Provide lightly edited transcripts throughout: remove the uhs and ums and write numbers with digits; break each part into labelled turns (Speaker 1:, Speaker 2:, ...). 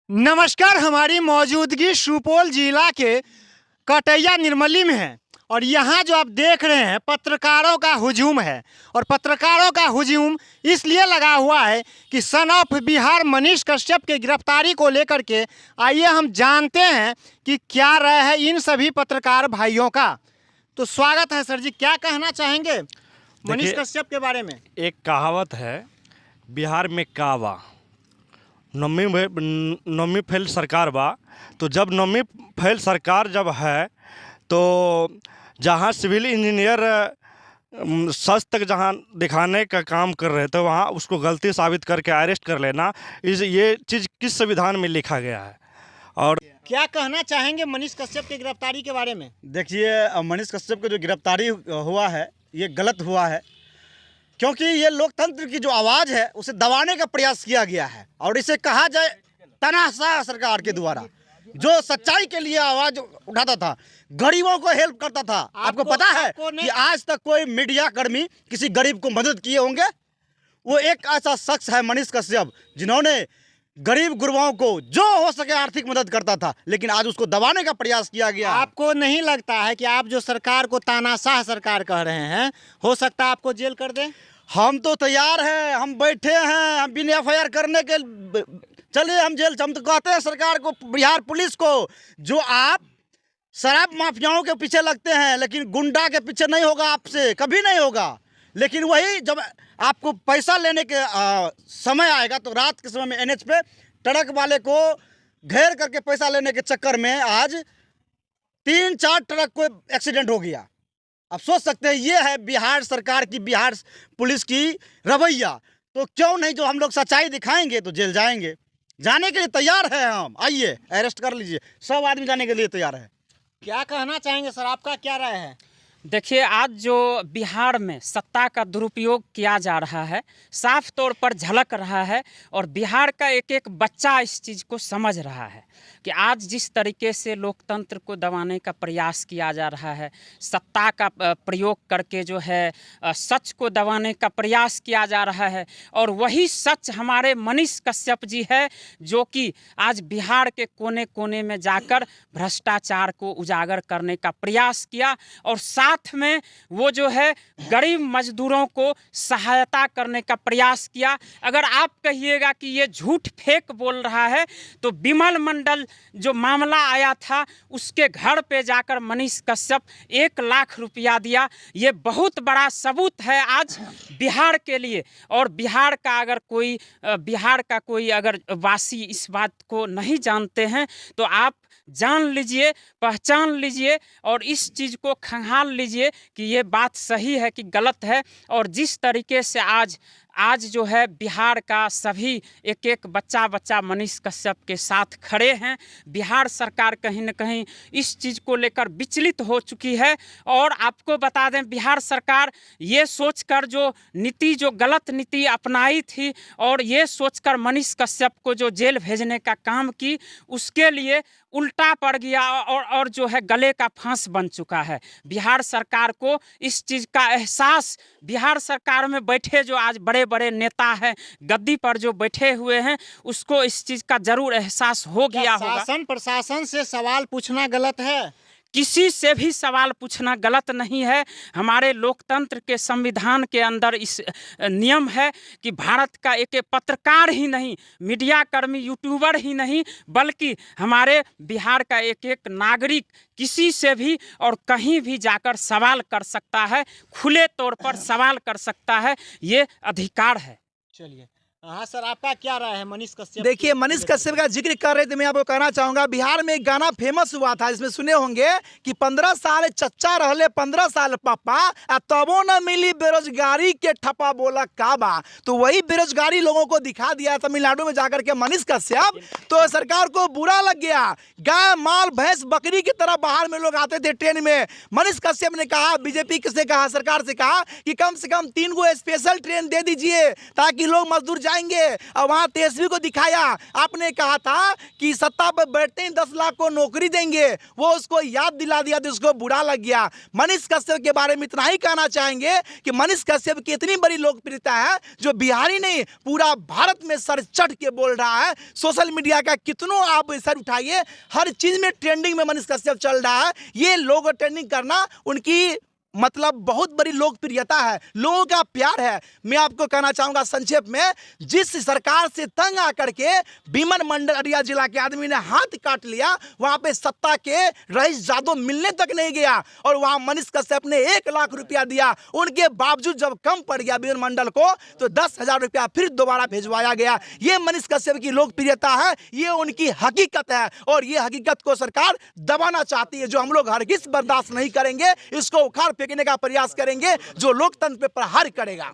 Speaker 1: नमस्कार। हमारी मौजूदगी सुपौल जिला के कटैया निर्मली में है और यहाँ जो आप देख रहे हैं पत्रकारों का हुजूम है। और पत्रकारों का हुजूम इसलिए लगा हुआ है कि सन ऑफ बिहार मनीष कश्यप की गिरफ्तारी को लेकर के आइए हम जानते हैं कि क्या राय है इन सभी पत्रकार भाइयों का। तो स्वागत है सर जी, क्या कहना चाहेंगे मनीष कश्यप के बारे में?
Speaker 2: एक कहावत है, बिहार में कावा नौवीं फेल सरकार बा। तो जब नौवीं फेल सरकार जब है तो जहाँ सिविल इंजीनियर सच तक जहाँ दिखाने का काम कर रहे थे वहाँ उसको गलती साबित करके अरेस्ट कर लेना, ये चीज़ किस संविधान में लिखा गया है? और
Speaker 1: क्या कहना चाहेंगे मनीष कश्यप की गिरफ्तारी के बारे में?
Speaker 3: देखिए, मनीष कश्यप का जो गिरफ्तारी हुआ है ये गलत हुआ है, क्योंकि ये लोकतंत्र की जो आवाज़ है उसे दबाने का प्रयास किया गया है। और इसे कहा जाए तानाशाह सरकार के द्वारा, जो सच्चाई के लिए आवाज़ उठाता था, गरीबों को हेल्प करता था। आपको पता है कि आज तक कोई मीडिया कर्मी किसी गरीब को मदद किए होंगे? वो एक ऐसा शख्स है मनीष कश्यप जिन्होंने गरीब गुरबाओं को जो हो सके आर्थिक मदद करता था, लेकिन आज उसको दबाने का प्रयास किया गया।
Speaker 1: आपको नहीं लगता है कि आप जो सरकार को तानाशाह सरकार कह रहे हैं, हो सकता है आपको जेल कर दें?
Speaker 3: हम तो तैयार हैं, हम बैठे हैं, हम बिना FIR करने के चलिए हम जेल। हम तो कहते हैं सरकार को, बिहार पुलिस को, जो आप शराब माफियाओं के पीछे लगते हैं लेकिन गुंडा के पीछे नहीं होगा, आपसे कभी नहीं होगा। लेकिन वही जब आपको पैसा लेने के समय आएगा तो रात के समय में NH पे ट्रक वाले को घेर करके पैसा लेने के चक्कर में आज 3-4 ट्रक को एक्सीडेंट हो गया। आप सोच सकते हैं ये है बिहार सरकार की, बिहार पुलिस की रवैया। तो क्यों नहीं, जो हम लोग सच्चाई दिखाएंगे तो जेल जाएंगे। जाने के लिए तैयार है हम, आइए अरेस्ट कर लीजिए, सब आदमी जाने के लिए तैयार है।
Speaker 1: क्या कहना चाहेंगे सर, आपका क्या राय है?
Speaker 4: देखिए, आज जो बिहार में सत्ता का दुरुपयोग किया जा रहा है साफ तौर पर झलक रहा है और बिहार का एक एक बच्चा इस चीज़ को समझ रहा है कि आज जिस तरीके से लोकतंत्र को दबाने का प्रयास किया जा रहा है, सत्ता का प्रयोग करके जो है सच को दबाने का प्रयास किया जा रहा है। और वही सच हमारे मनीष कश्यप जी है जो कि आज बिहार के कोने कोने में जाकर भ्रष्टाचार को उजागर करने का प्रयास किया और साथ में वो जो है गरीब मजदूरों को सहायता करने का प्रयास किया। अगर आप कहिएगा कि ये झूठ फेक बोल रहा है तो विमल मंडल जो मामला आया था उसके घर पे जाकर मनीष कश्यप 1 लाख रुपया दिया। ये बहुत बड़ा सबूत है आज बिहार के लिए। और बिहार का कोई अगर वासी इस बात को नहीं जानते हैं तो आप जान लीजिए, पहचान लीजिए और इस चीज़ को खंगाल लीजिए कि ये बात सही है कि गलत है। और जिस तरीके से आज जो है बिहार का सभी एक एक बच्चा मनीष कश्यप के साथ खड़े हैं। बिहार सरकार कहीं न कहीं इस चीज़ को लेकर विचलित हो चुकी है। और आपको बता दें, बिहार सरकार ये सोचकर जो गलत नीति अपनाई थी और ये सोचकर मनीष कश्यप को जो जेल भेजने का काम की, उसके लिए उल्टा पड़ गया और जो है गले का फांस बन चुका है। बिहार सरकार को इस चीज़ का एहसास, बिहार सरकार में बैठे जो आज बड़े बड़े नेता हैं, गद्दी पर जो बैठे हुए हैं, उसको इस चीज़ का जरूर एहसास हो गया होगा।
Speaker 1: शासन प्रशासन से सवाल पूछना गलत है?
Speaker 4: किसी से भी सवाल पूछना गलत नहीं है। हमारे लोकतंत्र के संविधान के अंदर इस नियम है कि भारत का एक पत्रकार ही नहीं, मीडिया कर्मी, यूट्यूबर ही नहीं, बल्कि हमारे बिहार का एक एक नागरिक किसी से भी और कहीं भी जाकर सवाल कर सकता है, खुले तौर पर सवाल कर सकता है, ये अधिकार है।
Speaker 1: चलिए, हाँ सर, आपका क्या राय है मनीष कश्यप?
Speaker 5: देखिए, मनीष कश्यप का जिक्र कर रहे थे, मैं आपको कहना चाहूंगा, बिहार में एक गाना फेमस हुआ था जिसमें सुने होंगे कि 15 साल चच्चा रहले 15 साल पापा, तबो न मिली बेरोजगारी के ठप्पा बोला काबा। तो वही बेरोजगारी लोगों को दिखा दिया तमिलनाडु में जाकर के मनीष कश्यप। तो सरकार को बुरा लग गया। गाय माल भैंस बकरी की तरह बाहर में लोग आते थे ट्रेन में। मनीष कश्यप ने कहा, बीजेपी से कहा, सरकार से कहा कि कम से कम 3 गो स्पेशल ट्रेन दे दीजिए ताकि लोग मजदूर जाए उठाएंगे। और वहाँ तेजस्वी को दिखाया, आपने कहा था कि सत्ता पर बैठते ही 10 लाख को नौकरी देंगे, वो उसको याद दिला दिया तो उसको बुरा लग गया। मनीष कश्यप के बारे में इतना ही कहना चाहेंगे कि मनीष कश्यप की इतनी बड़ी लोकप्रियता है जो बिहारी नहीं पूरा भारत में सर चढ़ के बोल रहा है। सोशल मीडिया का कितनों आप सर उठाइए, हर चीज में ट्रेंडिंग में मनीष कश्यप चल रहा है। ये लोग ट्रेंडिंग करना उनकी मतलब बहुत बड़ी लोकप्रियता है, लोगों का प्यार है। मैं आपको कहना चाहूंगा संक्षेप में, जिस सरकार से तंग आकर के विमन मंडल अरिया जिला के आदमी ने हाथ काट लिया, वहां पे सत्ता के रईस जादव मिलने तक नहीं गया और वहां मनीष कश्यप ने 1 लाख रुपया दिया। उनके बावजूद जब कम पड़ गया विमन मंडल को तो 10,000 रुपया फिर दोबारा भेजवाया गया। ये मनीष कश्यप की लोकप्रियता है, ये उनकी हकीकत है और ये हकीकत को सरकार दबाना चाहती है, जो हम लोग हरगिज बर्दाश्त नहीं करेंगे। इसको उखाड़ फेंकने का प्रयास करेंगे जो लोकतंत्र पे प्रहार करेगा।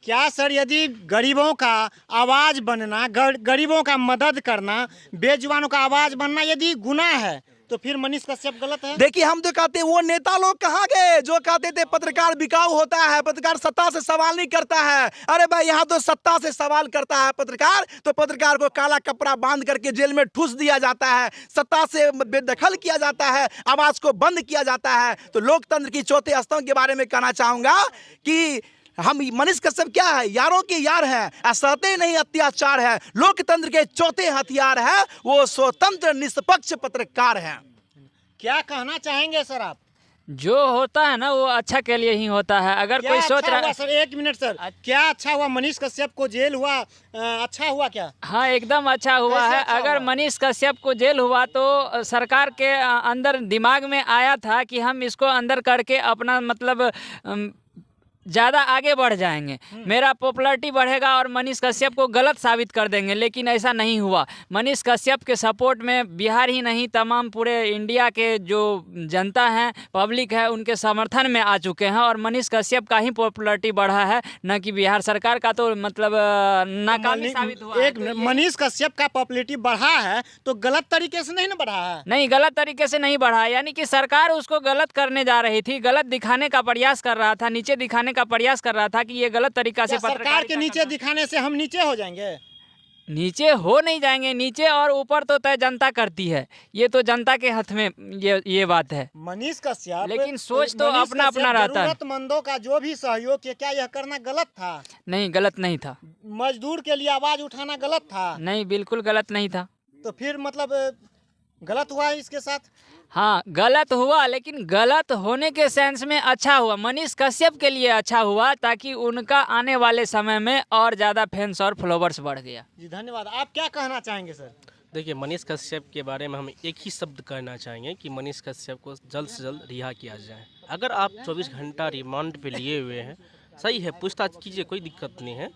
Speaker 1: क्या सर, यदि गरीबों का आवाज बनना, गरीबों का मदद करना, बेजुबानों का आवाज बनना यदि गुनाह है तो फिर मनीष कश्यप गलत है?
Speaker 5: देखिए, हम तो कहते हैं वो नेता लोग कहाँ गए जो कहते थे पत्रकार बिकाऊ होता है, पत्रकार सत्ता से सवाल नहीं करता है। अरे भाई, यहाँ तो सत्ता से सवाल करता है पत्रकार, तो पत्रकार को काला कपड़ा बांध करके जेल में ठूस दिया जाता है, सत्ता से बेदखल किया जाता है, आवाज को बंद किया जाता है। तो लोकतंत्र की चौथे स्तंभ के बारे में कहना चाहूंगा कि हम मनीष कश्यप क्या है, यारों के यार है, असहते नहीं अत्याचार है। लोकतंत्र के चौथे हथियार है वो स्वतंत्र निष्पक्ष पत्रकार है।
Speaker 1: क्या कहना चाहेंगे सर आप?
Speaker 6: जो होता है ना वो अच्छा के लिए ही होता है। अगर कोई सोच रहा है
Speaker 1: सर, 1 मिनट सर, क्या अच्छा हुआ? मनीष कश्यप को जेल हुआ, अच्छा हुआ क्या?
Speaker 6: हाँ, एकदम अच्छा हुआ है।
Speaker 1: अच्छा
Speaker 6: अगर
Speaker 1: हुआ?
Speaker 6: मनीष कश्यप को जेल हुआ तो सरकार के अंदर दिमाग में आया था कि हम इसको अंदर करके अपना मतलब ज़्यादा आगे बढ़ जाएंगे, मेरा पॉपुलैरिटी बढ़ेगा और मनीष कश्यप को गलत साबित कर देंगे, लेकिन ऐसा नहीं हुआ। मनीष कश्यप के सपोर्ट में बिहार ही नहीं तमाम पूरे इंडिया के जो जनता है, पब्लिक है, उनके समर्थन में आ चुके हैं और मनीष कश्यप का ही पॉपुलैरिटी बढ़ा है, न कि बिहार सरकार का तो मतलब नाकामी साबित हुआ है।
Speaker 1: एक मनीष कश्यप का पॉपुलैरिटी बढ़ा है तो गलत तरीके से नहीं ना बढ़ा है?
Speaker 6: नहीं, गलत तरीके से नहीं बढ़ा, यानी कि सरकार उसको गलत करने जा रही थी, गलत दिखाने का प्रयास कर रहा था, नीचे दिखाने का प्रयास कर रहा था कि ये गलत तरीका से
Speaker 1: सरकार के नीचे दिखाने से हम नीचे हो जाएंगे?
Speaker 6: नीचे हो नहीं जाएंगे, नीचे और ऊपर तो तय जनता करती है, ये तो जनता के हाथ में ये बात है।
Speaker 1: मनीष कश्यप,
Speaker 6: लेकिन सोच तो अपना अपना रहता है।
Speaker 1: जरूरतमंदों का जो भी सहयोग किया, क्या यह करना गलत था?
Speaker 6: नहीं, गलत नहीं था।
Speaker 1: मजदूर के लिए आवाज उठाना गलत था?
Speaker 6: नहीं, बिल्कुल गलत नहीं था।
Speaker 1: तो फिर मतलब गलत हुआ है इसके साथ?
Speaker 6: हाँ, गलत हुआ, लेकिन गलत होने के सेंस में अच्छा हुआ। मनीष कश्यप के लिए अच्छा हुआ ताकि उनका आने वाले समय में और ज़्यादा फैंस और फॉलोवर्स बढ़ गया।
Speaker 1: जी धन्यवाद। आप क्या कहना चाहेंगे सर?
Speaker 7: देखिए, मनीष कश्यप के बारे में हम एक ही शब्द कहना चाहेंगे कि मनीष कश्यप को जल्द से जल्द रिहा किया जाए। अगर आप 24 घंटा रिमांड पे लिए हुए हैं, सही है, पूछताछ कीजिए, कोई दिक्कत नहीं है।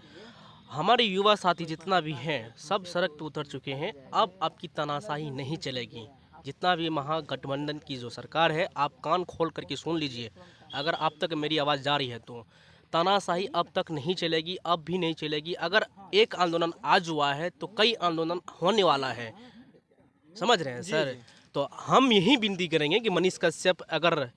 Speaker 7: हमारे युवा साथी जितना भी हैं सब सड़क पे उतर चुके हैं। अब आपकी तानाशाही नहीं चलेगी। जितना भी महागठबंधन की जो सरकार है, आप कान खोल करके सुन लीजिए। अगर आप तक मेरी आवाज़ जा रही है तो तानाशाही अब तक नहीं चलेगी, अब भी नहीं चलेगी। अगर एक आंदोलन आज हुआ है तो कई आंदोलन होने वाला है, समझ रहे हैं सर? तो हम यही विनती करेंगे कि मनीष कश्यप अगर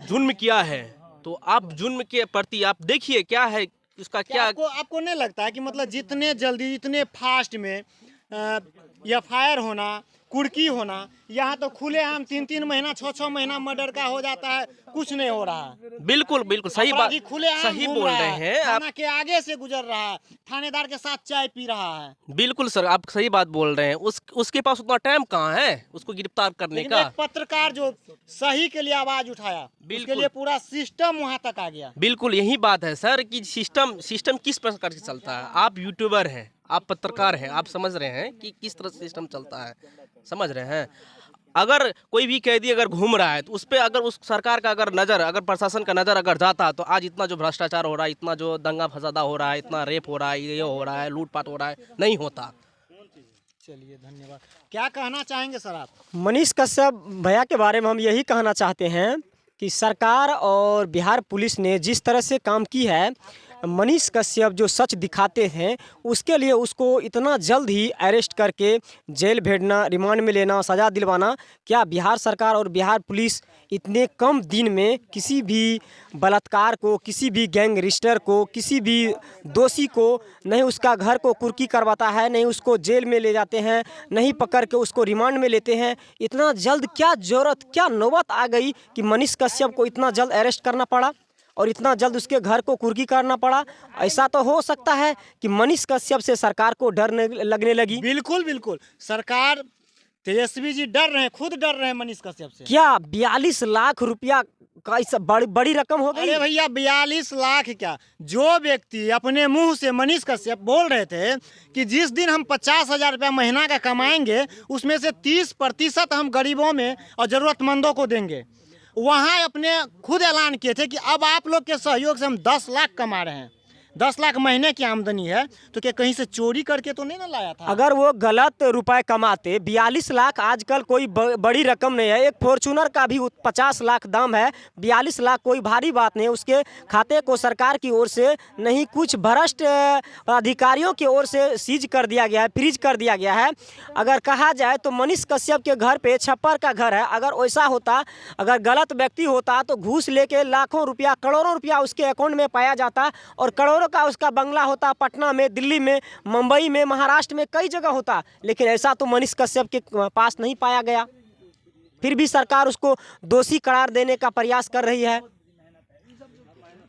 Speaker 7: जुर्म किया है तो आप जुर्म के प्रति आप देखिए क्या है उसका, क्या
Speaker 1: आपको नहीं लगता है कि मतलब जितने जल्दी, इतने फास्ट में एफआईआर होना, कुर्की होना, यहाँ तो खुलेआम 3-3 महीना, 6-6 महीना मर्डर का हो जाता है, कुछ नहीं हो रहा है।
Speaker 7: बिल्कुल बिल्कुल सही बात, सही बोल रहे हैं आप।
Speaker 1: थाना के आगे से गुजर रहा है, थानेदार के साथ चाय पी रहा है।
Speaker 7: बिल्कुल सर, आप सही बात बोल रहे हैं। उसके पास उतना टाइम कहाँ है उसको गिरफ्तार करने का?
Speaker 1: एक पत्रकार जो सही के लिए आवाज उठाया, उसके लिए पूरा सिस्टम वहाँ तक आ गया।
Speaker 7: बिल्कुल यही बात है सर कि सिस्टम किस प्रकार से चलता है। आप यूट्यूबर हैं, आप पत्रकार हैं, आप समझ रहे हैं कि किस तरह सिस्टम चलता है, समझ रहे हैं? अगर कोई भी कैदी अगर घूम रहा है तो उस पर अगर उस सरकार का अगर नज़र, अगर प्रशासन का नज़र अगर जाता तो आज इतना जो भ्रष्टाचार हो रहा है, इतना जो दंगा फसादा हो रहा है, इतना रेप हो रहा है, ये हो रहा है, लूटपाट हो रहा है, नहीं होता।
Speaker 1: चलिए धन्यवाद। क्या कहना चाहेंगे सर आप?
Speaker 8: मनीष कश्यप भैया के बारे में हम यही कहना चाहते हैं कि सरकार और बिहार पुलिस ने जिस तरह से काम की है, मनीष कश्यप जो सच दिखाते हैं उसके लिए उसको इतना जल्द ही अरेस्ट करके जेल भेजना, रिमांड में लेना, सज़ा दिलवाना, क्या बिहार सरकार और बिहार पुलिस इतने कम दिन में किसी भी बलात्कार को, किसी भी गैंगस्टर को, किसी भी दोषी को नहीं उसका घर को कुर्की करवाता है, नहीं उसको जेल में ले जाते हैं, नहीं पकड़ के उसको रिमांड में लेते हैं? इतना जल्द क्या ज़रूरत, क्या नौबत आ गई कि मनीष कश्यप को इतना जल्द अरेस्ट करना पड़ा और इतना जल्द उसके घर को कुर्की करना पड़ा? ऐसा तो हो सकता है कि मनीष कश्यप से सरकार को डर लगने लगी।
Speaker 1: बिल्कुल बिल्कुल, सरकार, तेजस्वी जी डर रहे हैं, खुद डर रहे हैं मनीष कश्यप से।
Speaker 8: क्या 42 लाख रुपया का इस बड़ी रकम हो गई?
Speaker 1: अरे भैया 42 लाख क्या, जो व्यक्ति अपने मुंह से मनीष कश्यप बोल रहे थे कि जिस दिन हम 50,000 रुपया महीना का कमाएंगे उसमें से 30% हम गरीबों में और ज़रूरतमंदों को देंगे, वहाँ अपने खुद ऐलान किए थे कि अब आप लोग के सहयोग से हम 10 लाख कमा रहे हैं। 10 लाख महीने की आमदनी है, तो क्या कहीं से चोरी करके तो नहीं ना लाया था?
Speaker 8: अगर वो गलत रुपए कमाते, 42 लाख आजकल कोई बड़ी रकम नहीं है। एक फॉर्चूनर का भी 50 लाख दाम है, 42 लाख कोई भारी बात नहीं है। उसके खाते को सरकार की ओर से नहीं, कुछ भ्रष्ट अधिकारियों की ओर से सीज कर दिया गया है, फ्रीज कर दिया गया है। अगर कहा जाए तो मनीष कश्यप के घर पे छप्पर का घर है। अगर वैसा होता, अगर गलत व्यक्ति होता तो घूस लेके लाखों रुपया, करोड़ों रुपया उसके अकाउंट में पाया जाता और करोड़ों का उसका बंगला होता, पटना में, दिल्ली में, मुंबई में, महाराष्ट्र में, कई जगह होता। लेकिन ऐसा तो मनीष कश्यप के पास नहीं पाया गया। फिर भी सरकार उसको दोषी करार देने का प्रयास कर रही है।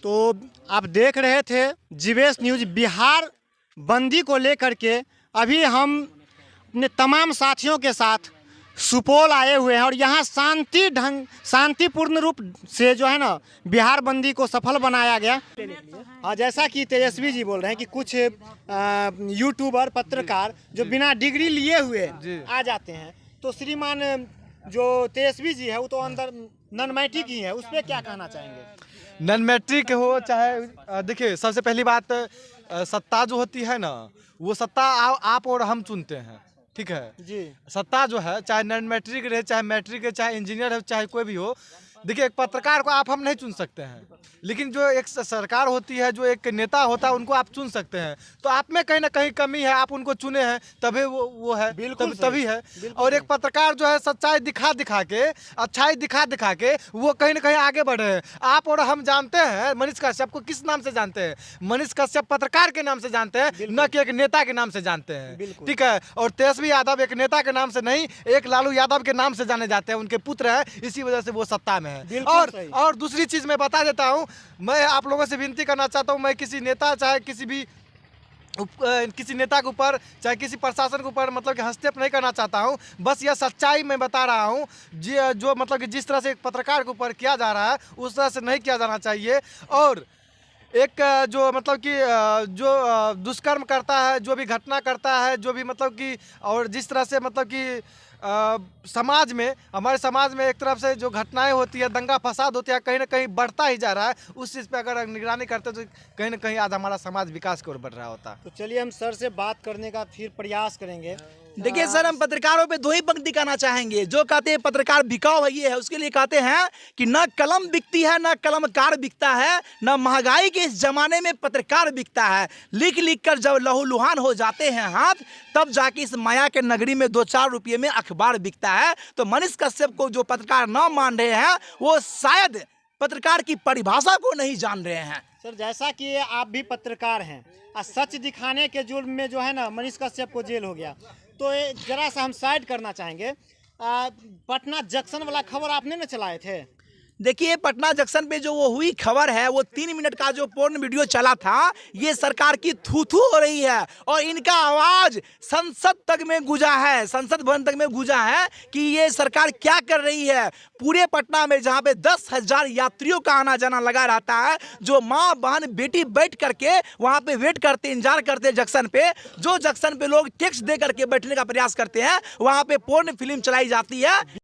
Speaker 1: तो आप देख रहे थे जीवेश न्यूज बिहार बंदी को लेकर के। अभी हम अपने तमाम साथियों के साथ सुपौल आए हुए हैं और यहाँ शांतिपूर्ण रूप से जो है ना बिहार बंदी को सफल बनाया गया। और जैसा कि तेजस्वी जी बोल रहे हैं कि कुछ यूट्यूबर, पत्रकार जो बिना डिग्री लिए हुए आ जाते हैं, तो श्रीमान जो तेजस्वी जी है वो तो अंदर नॉन मैट्रिक ही है, उस पर क्या कहना चाहेंगे?
Speaker 9: नॉन मैट्रिक हो चाहे, देखिए सबसे पहली बात, सत्ता जो होती है ना, वो सत्ता आप और हम चुनते हैं, ठीक है
Speaker 1: जी।
Speaker 9: सत्ता जो है, चाहे नॉन मैट्रिक रहे, चाहे मैट्रिक है, चाहे इंजीनियर है, चाहे कोई भी हो। देखिए एक पत्रकार को आप हम नहीं चुन सकते हैं, लेकिन जो एक सरकार होती है, जो एक नेता होता है, उनको आप चुन सकते हैं। तो आप में कहीं ना कहीं कमी है, आप उनको चुने हैं तभी वो है,
Speaker 1: बिल्कुल
Speaker 9: तभी है। और एक पत्रकार जो है सच्चाई दिखा के, अच्छाई दिखा के वो कहीं ना कहीं आगे बढ़े हैं। आप और हम जानते हैं मनीष कश्यप को किस नाम से जानते हैं? मनीष कश्यप पत्रकार के नाम से जानते हैं, न कि एक नेता के नाम से जानते हैं, ठीक है। और तेजस्वी यादव एक नेता के नाम से नहीं, एक लालू यादव के नाम से जाने जाते हैं, उनके पुत्र हैं, इसी वजह से वो सत्ता में है। और दूसरी चीज मैं बता देता हूं, मैं आप लोगों से विनती करना चाहता हूं, मैं किसी नेता, चाहे किसी नेता के ऊपर, चाहे किसी प्रशासन के ऊपर मतलब कि हस्तक्षेप नहीं करना चाहता हूं। बस यह सच्चाई मैं बता रहा हूं, जो मतलब कि जिस तरह से एक पत्रकार के ऊपर किया जा रहा है उस तरह से नहीं किया जाना चाहिए। और एक जो मतलब कि जो दुष्कर्म करता है, जो भी घटना करता है, जो भी मतलब कि, और जिस तरह से मतलब कि समाज में, हमारे समाज में एक तरफ से जो घटनाएं होती है, दंगा फसाद होती है, कहीं ना कहीं बढ़ता ही जा रहा है। उस चीज़ पे अगर निगरानी करते तो कहीं ना कहीं आज हमारा समाज विकास की ओर बढ़ रहा होता।
Speaker 1: तो चलिए हम सर से बात करने का फिर प्रयास करेंगे।
Speaker 5: देखिए सर, हम पत्रकारों पे 2 ही पंक्ति कहना चाहेंगे। जो कहते हैं पत्रकार बिकाऊ है, ये है, उसके लिए कहते हैं कि न कलम बिकती है, न कलमकार बिकता है, न महंगाई के इस जमाने में पत्रकार बिकता है। लिख लिख कर जब लहूलुहान हो जाते हैं हाथ, तब जाके इस माया के नगरी में 2-4 रुपये में अखबार बिकता है। तो मनीष कश्यप को जो पत्रकार न मान रहे हैं, वो शायद पत्रकार की परिभाषा को नहीं जान रहे हैं।
Speaker 1: सर, जैसा कि आप भी पत्रकार हैं, सच दिखाने के जुर्म में जो है ना मनीष कश्यप को जेल हो गया, तो जरा सा हम साइड करना चाहेंगे। पटना जंक्शन वाला खबर आपने ना चलाए थे?
Speaker 5: देखिए, पटना जंक्शन पे जो वो हुई खबर है, वो 3 मिनट का जो पोर्न वीडियो चला था, ये सरकार की थू-थू हो रही है और इनका आवाज संसद तक में गूंजा है, संसद भवन तक में गूंजा है कि ये सरकार क्या कर रही है। पूरे पटना में जहाँ पे 10,000 यात्रियों का आना जाना लगा रहता है, जो माँ बहन बेटी बैठ करके वहाँ पे वेट करते, इंतजार करते जंक्शन पे, जो जंक्शन पे लोग टैक्स दे करके बैठने का प्रयास करते हैं, वहाँ पे पोर्न फिल्म चलाई जाती है।